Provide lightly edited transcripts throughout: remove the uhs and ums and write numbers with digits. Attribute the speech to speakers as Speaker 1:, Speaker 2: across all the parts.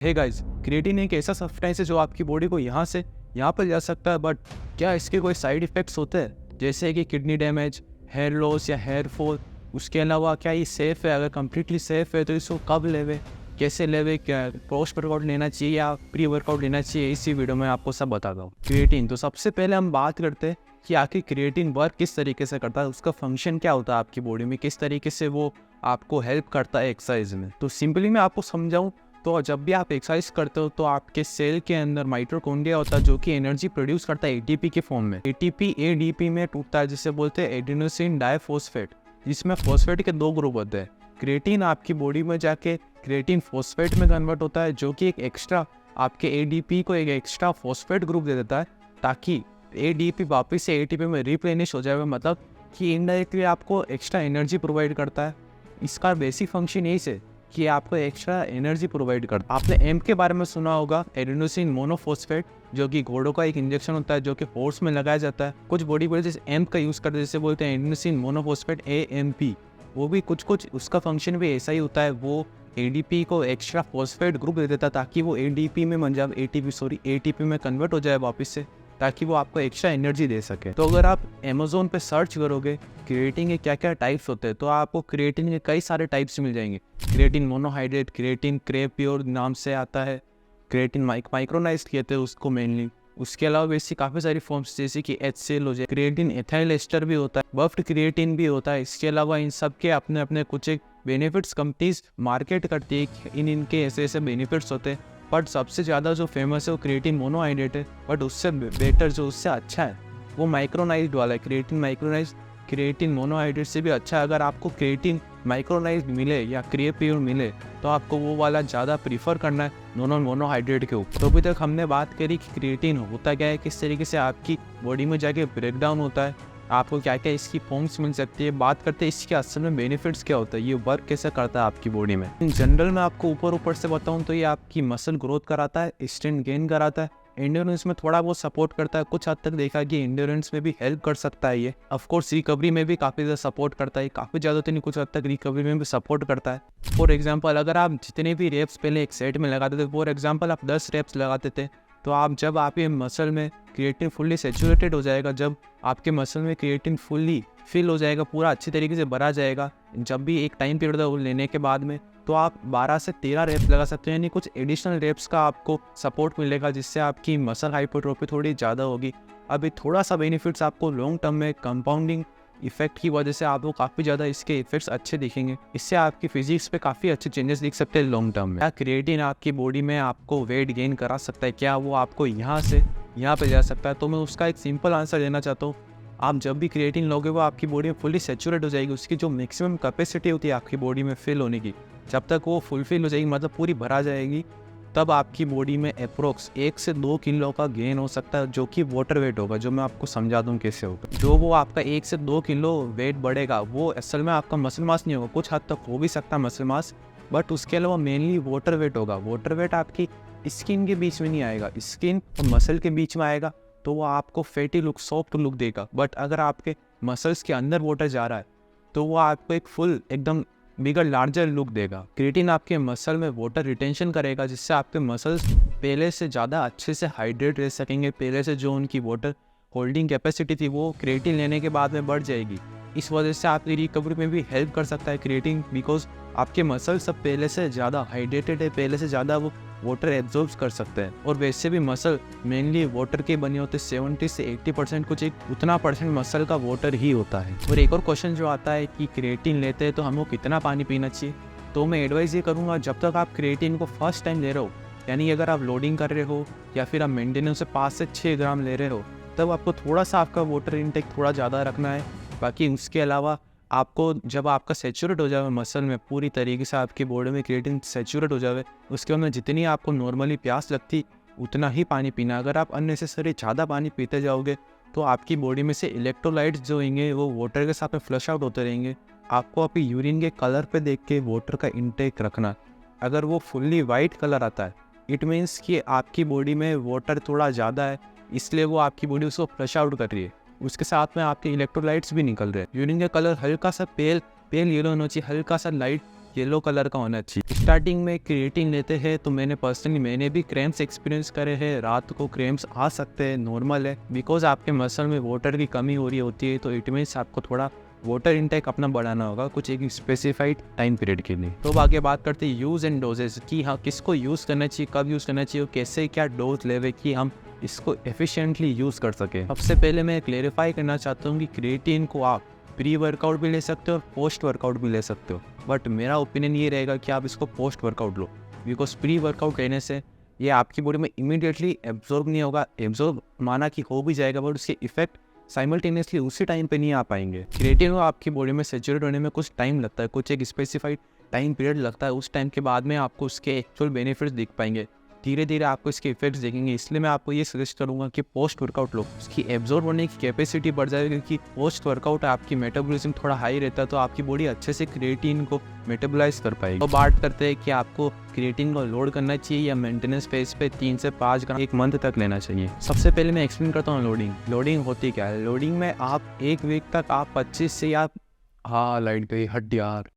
Speaker 1: Hey guys, creatine एक ऐसा substance है जो आपकी बॉडी को यहाँ से यहाँ पर जा सकता है, बट क्या इसके कोई साइड इफ़ेक्ट्स होते हैं जैसे कि किडनी डैमेज, हेयर लॉस या हेयर फॉल? उसके अलावा क्या ये सेफ़ है? अगर कम्प्लीटली सेफ़ है तो इसको कब लेवे, कैसे लेवे, क्या पोस्ट वर्कआउट लेना चाहिए या प्री वर्कआउट लेना चाहिए? इसी वीडियो में आपको सब बताता हूँ। क्रिएटिन, तो सबसे पहले हम बात करते हैं कि आखिर क्रिएटिन वर्क किस तरीके से करता है, उसका फंक्शन क्या होता है आपकी बॉडी में, किस तरीके से वो आपको हेल्प करता है एक्सरसाइज में। तो सिंपली मैं आपको समझाऊँ तो जब भी आप एक्सरसाइज करते हो तो आपके सेल के अंदर माइटोकॉन्ड्रिया होता है जो कि एनर्जी प्रोड्यूस करता है एटीपी के फॉर्म में। एटीपी एडीपी में टूटता है जिसे बोलते हैं एडेनोसिन डाइफॉस्फेट, जिसमें फॉस्फेट के दो ग्रुप होते हैं। क्रिएटिन आपकी बॉडी में जाके क्रिएटिन फॉस्फेट में कन्वर्ट होता है जो कि एक एक्स्ट्रा आपके एडीपी को एक एक्स्ट्रा फॉस्फेट ग्रुप दे देता है ताकि एडीपी वापस से एटीपी में रिप्लेनिश हो जाए, मतलब कि इनडायरेक्टली आपको एक्स्ट्रा एनर्जी प्रोवाइड करता है। इसका बेसिक फंक्शन यही है कि आपको एक्स्ट्रा एनर्जी प्रोवाइड करता है। आपने एम के बारे में सुना होगा, एडेनोसिन मोनोफॉस्फेट, जो कि घोड़ों का एक इंजेक्शन होता है जो कि हॉर्स में लगाया जाता है। कुछ बॉडी बिल्डर्स एम का यूज़ करते हैं जिसे बोलते हैं एडेनोसिन मोनोफॉस्फेट AMP। वो भी कुछ उसका फंक्शन भी ऐसा ही होता है, वो एडीपी को एक्स्ट्रा फॉस्फेट ग्रुप दे देता है ताकि वो एडीपी में बन जाए, एटीपी में कन्वर्ट हो जाए वापस से, ताकि वो आपको एक्स्ट्रा एनर्जी दे सके। तो अगर आप अमेज़ोन पे सर्च करोगे क्रिएटिन के क्या क्या टाइप्स होते हैं तो आपको क्रिएटिन के कई सारे टाइप्स मिल जाएंगे। क्रिएटिन मोनोहाइड्रेट, क्रिएटिन क्रेप्योर नाम से आता है, क्रिएटिन माइक्रोनाइज्ड कहते हैं उसको मेनली। उसके अलावा वैसी काफ़ी सारी फॉर्म्स जैसे कि HCl हो जाए, क्रिएटिन एथाइल एस्टर भी होता है, बफ्ड क्रिएटिन भी होता है। इसके अलावा इन सब के अपने अपने कुछ एक बेनिफिट्स कंपनीज मार्केट करती है, इनके ऐसे ऐसे बेनिफिट्स होते हैं। बट सबसे ज़्यादा जो फेमस है वो क्रिएटिन मोनोहाइड्रेट है, बट उससे बेटर जो उससे अच्छा है वो माइक्रोनाइज्ड वाला है, क्रिएटिन माइक्रोनाइज्ड। क्रिएटिन मोनोहाइड्रेट से भी अच्छा है। अगर आपको क्रिएटिन माइक्रोनाइज्ड मिले या क्रिएप्योर मिले तो आपको वो वाला ज़्यादा प्रीफर करना है नॉन मोनोहाइड्रेट के ऊपर। तो अभी तक हमने बात करी कि क्रिएटिन होता क्या है, किस तरीके से आपकी बॉडी में जाके ब्रेक डाउन होता है, आपको क्या क्या इसकी फॉर्म्स मिल सकती है। बात करते हैं इसके असल में बेनिफिट्स क्या होता है, ये वर्क कैसे करता है आपकी बॉडी में। इन जनरल में आपको ऊपर से बताऊं तो ये आपकी मसल ग्रोथ कराता है, स्ट्रेंथ गेन कराता है, एंड्योरेंस में थोड़ा बहुत सपोर्ट करता है। कुछ हद तक देखा कि एंड्योरेंस में भी हेल्प कर सकता है ये। ऑफ कोर्स रिकवरी में भी काफ़ी ज़्यादा सपोर्ट करता है, काफ़ी ज़्यादा तो नहीं, कुछ हद तक रिकवरी में भी सपोर्ट करता है। फॉर एग्जांपल अगर आप जितने भी रेप्स पहले एक सेट में लगाते थे, फॉर एग्जांपल आप 10 रेप्स लगाते थे, तो आप जब आपके मसल में क्रिएटिन फुल्ली सेचुरेटेड हो जाएगा, जब आपके मसल में क्रिएटिन फुल्ली फिल हो जाएगा, पूरा अच्छी तरीके से भरा जाएगा, जब भी एक टाइम पीरियड वो लेने के बाद में, तो आप 12 से 13 रेप्स लगा सकते हैं, यानी कुछ एडिशनल रेप्स का आपको सपोर्ट मिलेगा जिससे आपकी मसल हाइपरट्रोफी थोड़ी ज़्यादा होगी। अभी थोड़ा सा बेनिफिट्स आपको लॉन्ग टर्म में कंपाउंडिंग इफेक्ट की वजह से आपको काफ़ी ज़्यादा इसके इफेक्ट्स अच्छे दिखेंगे। इससे आपकी फिजिक्स पे काफ़ी अच्छे चेंजेस दिख सकते हैं लॉन्ग टर्म में। क्या क्रिएटिन आपकी बॉडी में आपको वेट गेन करा सकता है, क्या वो आपको यहाँ से यहाँ पे जा सकता है? तो मैं उसका एक सिंपल आंसर देना चाहता हूँ। आप जब भी क्रिएटिन लोगे वो आपकी बॉडी में फुल्ली सेचुरेट हो जाएगी, उसकी जो मैक्सिमम कैपेसिटी होती है आपकी बॉडी में फिल होने की, जब तक वो फुलफिल हो जाएगी, मतलब पूरी भरा जाएगी, तब आपकी बॉडी में अप्रोक्स 1 से 2 किलो का गेन हो सकता है, जो कि वाटर वेट होगा, जो मैं आपको समझा दूँ कैसे होगा। जो वो आपका 1 से 2 किलो वेट बढ़ेगा वो असल में आपका मसल मास नहीं होगा, कुछ हद तक हो भी सकता है मसल मास, बट उसके अलावा मेनली वाटर वेट होगा। वाटर वेट आपकी स्किन के बीच में नहीं आएगा, स्किन और मसल के बीच में आएगा, तो वो आपको फैटी लुक, सॉफ्ट लुक देगा। बट अगर आपके मसल्स के अंदर वाटर जा रहा है तो वो आपको एक फुल एकदम बिगर लार्जर लुक देगा। क्रिएटिन आपके मसल में वाटर रिटेंशन करेगा जिससे आपके मसल्स पहले से ज़्यादा अच्छे से हाइड्रेट रह सकेंगे। पहले से जो उनकी वाटर होल्डिंग कैपेसिटी थी वो क्रिएटिन लेने के बाद में बढ़ जाएगी। इस वजह से आपकी रिकवरी में भी हेल्प कर सकता है क्रिएटिन, बिकॉज आपके मसल सब पहले से ज़्यादा हाइड्रेटेड है, पहले से ज़्यादा वो वाटर एब्जॉर्ब कर सकते हैं। और वैसे भी मसल मेनली वाटर के बने होते, 70 से 80% कुछ एक उतना परसेंट मसल का वाटर ही होता है। और एक और क्वेश्चन जो आता है कि क्रिएटिन लेते हैं तो हमको कितना पानी पीना चाहिए, तो मैं एडवाइस ये करूँगा जब तक आप क्रिएटिन को फर्स्ट टाइम ले रहे हो, यानी अगर आप लोडिंग कर रहे हो या फिर आप मेंटेनेंस से 5 से 6 ग्राम ले रहे हो, तब आपको थोड़ा सा आपका वाटर इनटेक थोड़ा ज़्यादा रखना है। बाकी उसके अलावा आपको जब आपका सेचुरेट हो जाए मसल में, पूरी तरीके से आपकी बॉडी में क्रिएटिन सेचुरेट हो जाए, उसके बाद में जितनी आपको नॉर्मली प्यास लगती उतना ही पानी पीना। अगर आप अननेसेसरी ज़्यादा पानी पीते जाओगे तो आपकी बॉडी में से इलेक्ट्रोलाइट्स जो होंगे वो वाटर के साथ में फ्लश आउट होते रहेंगे। आपको आपकी यूरिन के कलर पे देख के वाटर का इंटेक रखना। अगर वो फुल्ली वाइट कलर आता है इट मीन्स कि आपकी बॉडी में वाटर थोड़ा ज़्यादा है, इसलिए वो आपकी बॉडी उसको फ्लश आउट कर रही है। उसके साथ में आपके इलेक्ट्रोलाइट्स भी निकल रहे हैं। यूरिन का कलर हल्का सा पेल येलो होना चाहिए, हल्का सा लाइट येलो कलर का होना चाहिए। स्टार्टिंग में क्रिएटिन लेते हैं तो मैंने भी क्रैम्प्स एक्सपीरियंस करे हैं। रात को क्रैम्प्स आ सकते हैं, नॉर्मल है, बिकॉज आपके मसल में वाटर की कमी हो रही होती है। तो इट मीन्स आपको थोड़ा वाटर इनटेक अपना बढ़ाना होगा कुछ एक स्पेसिफाइड टाइम पीरियड के लिए। तो आगे बात करते हैं यूज़ एंड डोजेज कि हाँ किसको यूज़ करना चाहिए, कब यूज़ करना चाहिए और कैसे क्या डोज लेवे कि हम इसको एफिशिएंटली यूज़ कर सकें। सबसे पहले मैं क्लेरिफाई करना चाहता हूँ कि क्रिएटिन को आप प्री वर्कआउट भी ले सकते हो और पोस्ट वर्कआउट भी ले सकते हो, बट मेरा ओपिनियन ये रहेगा कि आप इसको post workout low, because pre workout लेने से ये आपकी बॉडी में इमीडिएटली एब्जॉर्ब नहीं होगा। एब्जॉर्ब माना कि हो भी जाएगा, बट उसके इफेक्ट साइमल्टेनियसली उसी टाइम पे नहीं आ पाएंगे। क्रिएटिन को आपकी बॉडी में सैचुरेट होने में कुछ टाइम लगता है, कुछ एक स्पेसिफाइड टाइम पीरियड लगता है। उस टाइम के बाद में आपको उसके एक्चुअल बेनिफिट्स दिख पाएंगे, धीरे धीरे आपको इसके इफेक्ट्स देखेंगे। इसलिए मैं आपको ये सजेस्ट करूंगा कि पोस्ट वर्कआउट लो, उसकी एब्जॉर्ब होने की कैपेसिटी बढ़ जाएगी, क्योंकि पोस्ट वर्कआउट आपकी मेटाबॉलिज्म थोड़ा हाई रहता है, तो आपकी बॉडी अच्छे से क्रिएटिन को मेटाबोलाइज कर पाएगी। तो बात करते हैं कि आपको क्रिएटिन को लोड करना चाहिए या मेंटेनेंस फेज पे 3 से 5 ग्राम एक मंथ तक लेना चाहिए। सबसे पहले मैं एक्सप्लेन करता हूँ लोडिंग होती क्या है। लोडिंग में आप एक वीक तक आप 25 से या लाइट गई हट यार।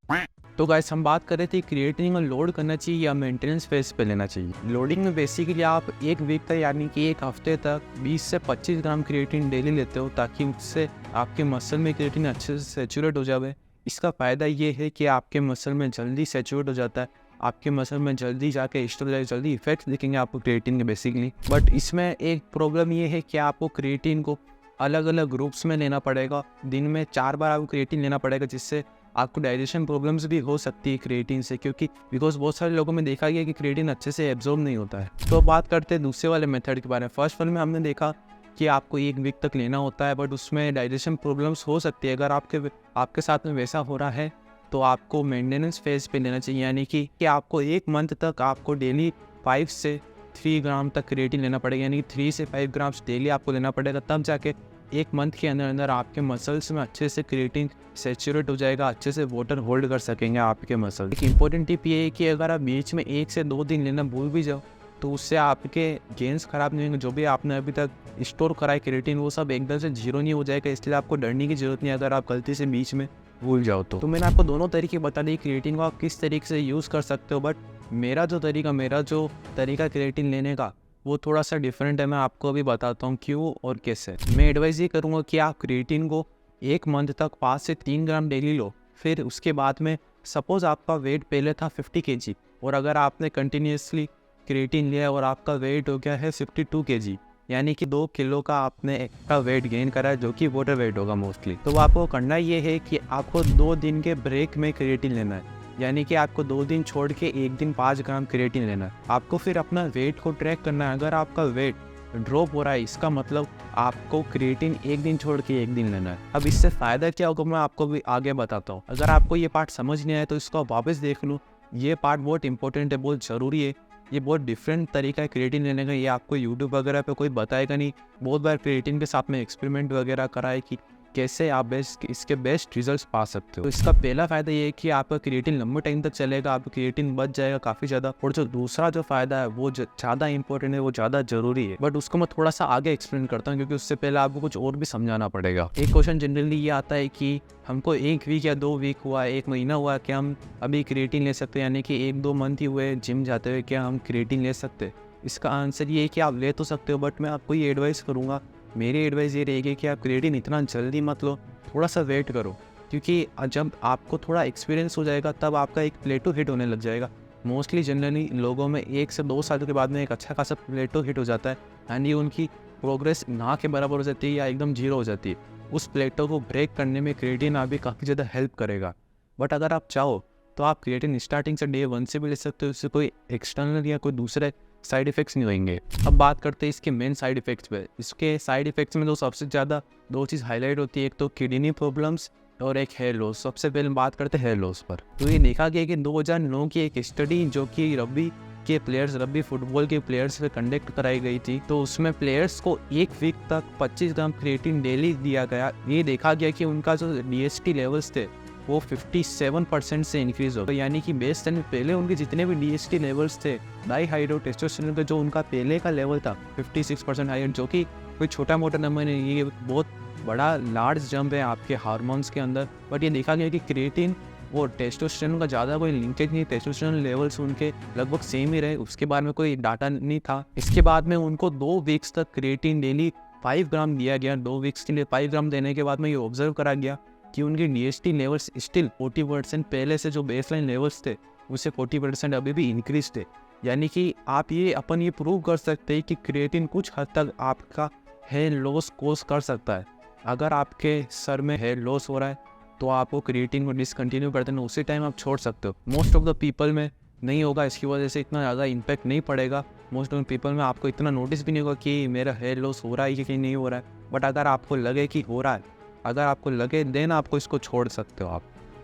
Speaker 1: तो गाइस हम बात कर रहे थे क्रिएटिन को लोड करना चाहिए या मेंटेनेंस फेज पे लेना चाहिए। लोडिंग में बेसिकली आप एक वीक तक यानी कि एक हफ्ते तक 20 से 25 ग्राम क्रिएटिन डेली लेते हो, ताकि उससे आपके मसल में क्रिएटिन अच्छे से सैचुरेट हो जाए। इसका फ़ायदा ये है कि आपके मसल में जल्दी सैचुरेट हो जाता है, आपके मसल में जल्दी जाके स्टेबलाइज जल्दी इफेक्ट दिखेंगे आपको क्रिएटिन के बेसिकली। बट इसमें एक प्रॉब्लम ये है कि आपको क्रिएटिन को अलग अलग ग्रुप्स में लेना पड़ेगा। दिन में 4 बार आपको क्रिएटिन लेना पड़ेगा, जिससे आपको डाइजेशन प्रॉब्लम्स भी हो सकती है क्रिएटिन से, क्योंकि बिकॉज बहुत सारे लोगों में देखा गया कि क्रिएटिन अच्छे से एब्जॉर्ब नहीं होता है। तो बात करते हैं दूसरे वाले मेथड के बारे में। फर्स्ट वाले में हमने देखा कि आपको एक वीक तक लेना होता है, बट उसमें डाइजेशन प्रॉब्लम्स हो सकती है। अगर आपके साथ में वैसा हो रहा है तो आपको मेंटेनेंस फेज पे लेना चाहिए, यानी कि आपको एक मंथ तक आपको डेली 5 से 3 ग्राम तक क्रिएटिन लेना पड़ेगा, यानी कि 3 से 5 ग्राम्स डेली आपको लेना पड़ेगा। तब जाके एक मंथ के अंदर अंदर आपके मसल्स में अच्छे से क्रिएटिन सैचुरेट हो जाएगा, अच्छे से वाटर होल्ड कर सकेंगे आपके मसल। एक इंपॉर्टेंट टिप ये है कि अगर आप बीच में 1 से 2 दिन लेना भूल भी जाओ तो उससे आपके गेन्स खराब नहीं होंगे। जो भी आपने अभी तक स्टोर करा है क्रिएटिन वो सब एकदम से जीरो नहीं हो जाएगा, इसलिए आपको डरने की जरूरत नहीं अगर आप गलती से बीच में भूल जाओ तो। मैंने आपको दोनों तरीके बता दिए क्रिएटिन को आप किस तरीके से यूज़ कर सकते हो, बट मेरा जो तरीका क्रिएटिन लेने का वो थोड़ा सा डिफरेंट है। मैं आपको अभी बताता हूँ क्यों और कैसे। मैं एडवाइस ये करूँगा कि आप क्रिएटिन को एक मंथ तक 5 से 3 ग्राम डेली लो। फिर उसके बाद में सपोज़ आपका वेट पहले था 50 kg और अगर आपने कंटिन्यूसली क्रिएटिन लिया और आपका वेट हो गया है 52 kg, यानी कि 2 किलो का आपने एक्स्ट्रा वेट गेन करा है, जो कि वाटर वेट होगा मोस्टली। तो आपको करना ये है कि आपको 2 दिन के ब्रेक में क्रिएटिन लेना है, यानी कि आपको 2 दिन छोड़ के 1 दिन 5 ग्राम क्रिएटिन लेना है। आपको फिर अपना वेट को ट्रैक करना है। अगर आपका वेट ड्रॉप हो रहा है इसका मतलब आपको क्रिएटिन 1 दिन छोड़ के 1 दिन लेना है। अब इससे फ़ायदा क्या होगा मैं आपको भी आगे बताता हूँ। अगर आपको ये पार्ट समझ नहीं आया तो इसको वापस देख लो, ये पार्ट बहुत इंपॉर्टेंट है, बहुत ज़रूरी है। ये बहुत डिफरेंट तरीका है क्रिएटिन लेने का, ये आपको यूट्यूब वगैरह पे कोई बताएगा नहीं। बहुत बार क्रिएटिन के साथ में एक्सपेरिमेंट वगैरह कराए कि कैसे आप इसके बेस्ट रिजल्ट्स पा सकते हो। तो इसका पहला फ़ायदा ये है कि आपका क्रिएटिन लंबे टाइम तक चलेगा, आपका क्रिएटिन बच जाएगा काफ़ी ज़्यादा। और जो दूसरा जो फ़ायदा है वो ज़्यादा इंपॉर्टेंट है, वो ज़्यादा ज़रूरी है, बट उसको मैं थोड़ा सा आगे एक्सप्लेन करता हूँ, क्योंकि उससे पहले आपको कुछ और भी समझाना पड़ेगा। एक क्वेश्चन जनरली ये आता है कि हमको 1 वीक या 2 वीक हुआ, 1 महीना हुआ, क्या हम अभी क्रिएटिन ले सकते हैं, यानी कि 1-2 मंथ ही हुए जिम जाते हुए, क्या हम क्रिएटिन ले सकते हैं? इसका आंसर ये है कि आप ले तो सकते हो, बट मैं आपको ये एडवाइस करूँगा, मेरी एडवाइस ये रहेगी कि आप क्रिएटिन इतना जल्दी मत लो, थोड़ा सा वेट करो, क्योंकि जब आपको थोड़ा एक्सपीरियंस हो जाएगा तब आपका एक प्लेटो हिट होने लग जाएगा। मोस्टली जनरली लोगों में 1 से 2 साल के बाद में एक अच्छा खासा प्लेटो हिट हो जाता है एंड ये उनकी प्रोग्रेस ना के बराबर हो जाती है या एकदम जीरो हो जाती है। उस प्लेटो को ब्रेक करने में क्रिएटिन आप भी काफ़ी ज़्यादा हेल्प करेगा। बट अगर आप चाहो तो आप क्रिएटिन स्टार्टिंग से डे 1 से भी ले सकते हो, इससे कोई एक्सटर्नल या कोई दूसरे साइड इफ़ेक्ट्स नहीं होंगे। अब बात करते हैं इसके मेन साइड इफ़ेक्ट्स पे। इसके साइड इफ़ेक्ट्स में तो सबसे ज़्यादा 2 चीज़ हाईलाइट होती है, एक तो किडनी प्रॉब्लम्स और एक हेयर लॉस। सबसे पहले बात करते हैं हेयर लॉस पर। तो ये देखा गया कि 2009 की एक स्टडी जो कि रग्बी फुटबॉल के प्लेयर्स पे कंडक्ट कराई गई थी, तो उसमें प्लेयर्स को 1 वीक तक 25 ग्राम क्रिएटिन डेली दिया गया। ये देखा गया कि उनका जो DHT लेवल्स थे वो 57% से इंक्रीज हो गया, यानी कि बेस टाइम पहले उनके जितने भी DHT लेवल्स थे डाईहाइड्रो टेस्टोस्टेरोन का जो उनका पहले का लेवल था 56% हायर, जो कि कोई छोटा मोटा नंबर नहीं, ये बहुत बड़ा लार्ज जंप है आपके हार्मोन्स के अंदर। बट ये देखा गया कि क्रिएटिन वो टेस्टोस्टेरोन का ज़्यादा कोई लिंकेज नहीं, टेस्टोस्टेरोन लेवल्स उनके लगभग सेम ही रहे, उसके बाद में कोई डाटा नहीं था। इसके बाद में उनको 2 वीक्स तक क्रिएटिन डेली 5 ग्राम दिया गया। 2 वीक्स के लिए 5 ग्राम देने के बाद में ये ऑब्जर्व करा गया कि उनकी DHT लेवल्स स्टिल 40% पहले से जो बेसलाइन लेवल्स थे उससे 40% अभी भी इंक्रीज थे। यानी कि आप ये प्रूव कर सकते हैं कि क्रिएटिन कुछ हद तक आपका हेयर लॉस कोज कर सकता है। अगर आपके सर में हेयर लॉस हो रहा है तो आपको क्रिएटिन को डिसकंटिन्यू कर देना, उसी टाइम आप छोड़ सकते हो। मोस्ट ऑफ द पीपल में नहीं होगा, इसकी वजह से इतना ज़्यादा इम्पैक्ट नहीं पड़ेगा। मोस्ट ऑफ द पीपल में आपको इतना नोटिस भी नहीं होगा कि मेरा हेयर लॉस हो रहा है कि नहीं हो रहा है। बट अगर आपको लगे कि हो रहा है, अगर आपको लगे देन आपको इसको छोड़ सकते हो,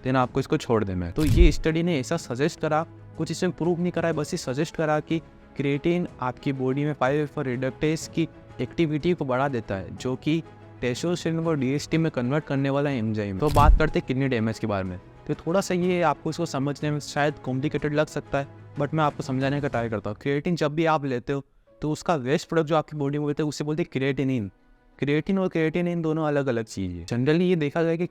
Speaker 1: आपको इसको छोड़ देना है। तो ये स्टडी ने ऐसा सजेस्ट करा, कुछ इसमें प्रूव नहीं करा है, बस ये सजेस्ट करा कि क्रिएटिन आपकी बॉडी में 5-FR रिडक्टेज की एक्टिविटी को बढ़ा देता है, जो कि टेस्टोस्टेरोन को DHT में कन्वर्ट करने वाला एंजाइम। तो बात करते हैं किडनी डैमेज के बारे में। तो थोड़ा सा ये आपको इसको समझने में शायद कॉम्प्लिकेटेड लग सकता है, बट मैं आपको समझाने का ट्राई करता हूँ। क्रिएटिन जब भी आप लेते हो तो उसका वेस्ट प्रोडक्ट जो आपकी बॉडी में होता है उसे बोलते हैं क्रिएटिनिन। क्रिएटिन और क्रिएटिनिन दोनों अलग अलग चीज़ है। जनरली ये देखा गया कि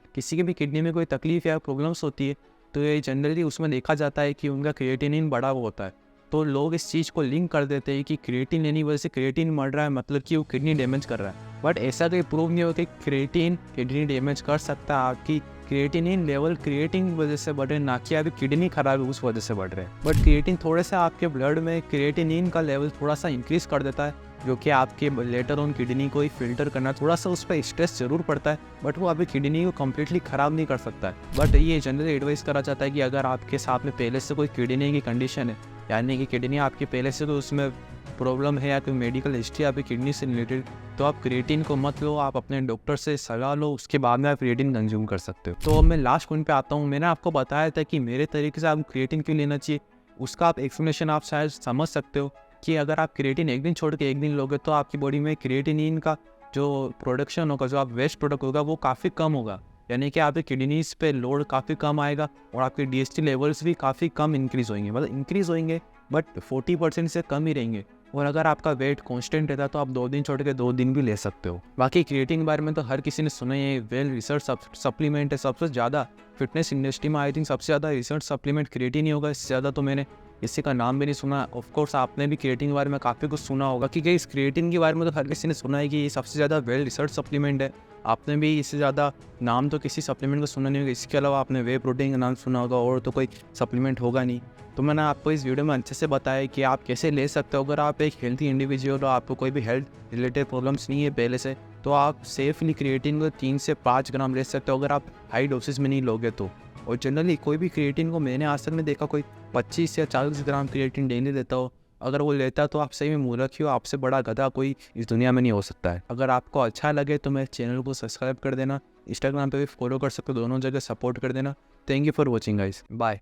Speaker 1: किसी की भी किडनी में कोई तकलीफ या प्रॉब्लम्स होती है तो ये जनरली उसमें देखा जाता है कि उनका क्रिएटिनिन बढ़ा हुआ होता है। तो लोग इस चीज़ को लिंक कर देते हैं कि क्रिएटिन लेने की वजह से क्रिएटिन बढ़ रहा है, मतलब कि वो किडनी डैमेज कर रहा है। बट ऐसा कोई प्रूव नहीं हो कि क्रिएटिन किडनी डैमेज कर सकता है। आपकी क्रिएटिनिन लेवल क्रिएटिन की वजह से बढ़ रहे हैं, ना कि आपकी किडनी खराब है उस वजह से बढ़ रहे हैं। बट क्रिएटिन थोड़े से आपके ब्लड में क्रिएटिनिन का लेवल थोड़ा सा इंक्रीज कर देता है, जो कि आपके लेटर ऑन किडनी को ही फिल्टर करना, थोड़ा सा उस पर स्ट्रेस जरूर पड़ता है, बट वो आपकी किडनी को कम्प्लीटली ख़राब नहीं कर सकता है। बट ये जनरली एडवाइस करा जाता है कि अगर आपके साथ में पहले से कोई किडनी की कंडीशन है, यानी कि किडनी आपकी पहले से तो उसमें प्रॉब्लम है या कोई मेडिकल हिस्ट्री आपकी किडनी से रिलेटेड, तो आप क्रिएटिन को मत लो, आप अपने डॉक्टर से सलाह लो, उसके बाद में आप क्रिएटिन कंज्यूम कर सकते हो। तो मैं लास्ट पॉइंट पे आता हूँ। मैंने आपको बताया था कि मेरे तरीके से आप क्रिएटिन क्यों लेना चाहिए, उसका आप एक्सप्लेनेशन आप शायद समझ सकते हो कि अगर आप क्रिएटिन एक दिन छोड़ के एक दिन लोगे तो आपकी बॉडी में क्रिएटिनिन का जो प्रोडक्शन होगा, जो आप वेस्ट प्रोडक्ट होगा, वो काफ़ी कम होगा। यानी कि आपके किडनीज पे लोड काफ़ी कम आएगा और आपके DHT लेवल्स भी काफ़ी कम इंक्रीज़ होंगे, मतलब इंक्रीज़ होंगे बट 40% से कम ही रहेंगे। और अगर आपका वेट कांस्टेंट रहता तो आप 2 दिन छोड़ के 2 दिन भी ले सकते हो। बाकी क्रिएटिन के बारे में तो हर किसी ने सुना है, वेल रिसर्च सप्लीमेंट है। सबसे ज़्यादा फिटनेस इंडस्ट्री में आई थिंक सबसे ज़्यादा रिसर्च सप्लीमेंट क्रिएटिन ही होगा। इससे ज़्यादा तो मैंने किसी का नाम भी नहीं सुना। ऑफकोर्स आपने भी क्रिएटिन के बारे में काफ़ी कुछ सुना होगा, क्योंकि इस क्रिएटिन के बारे में तो हर किसी ने सुना है कि ये सबसे ज़्यादा वेल रिसर्च सप्लीमेंट है। आपने भी इससे ज़्यादा नाम तो किसी सप्लीमेंट का सुना नहीं होगा। इसके अलावा आपने वे प्रोटीन का नाम सुना होगा, और तो कोई सप्लीमेंट होगा नहीं। तो मैंने आपको इस वीडियो में अच्छे से बताया कि आप कैसे ले सकते हो। अगर आप एक हेल्थी इंडिविजुअल हो, आपको कोई भी हेल्थ रिलेटेड प्रॉब्लम्स नहीं है पहले से, तो आप सेफली क्रिएटिन को 3 से 5 ग्राम ले सकते हो, अगर आप हाई डोसेज में नहीं लोगे तो। और जनरली कोई भी क्रिएटिन को मैंने आज तक में देखा कोई 25 या 40 ग्राम क्रिएटिन डेली लेता हो। अगर वो लेता तो आप सही में मूर्ख ही हो, आपसे बड़ा गधा कोई इस दुनिया में नहीं हो सकता है। अगर आपको अच्छा लगे तो मेरे चैनल को सब्सक्राइब कर देना, इंस्टाग्राम पे भी फॉलो कर सकते हो, दोनों जगह सपोर्ट कर देना। Thank you for watching guys, bye.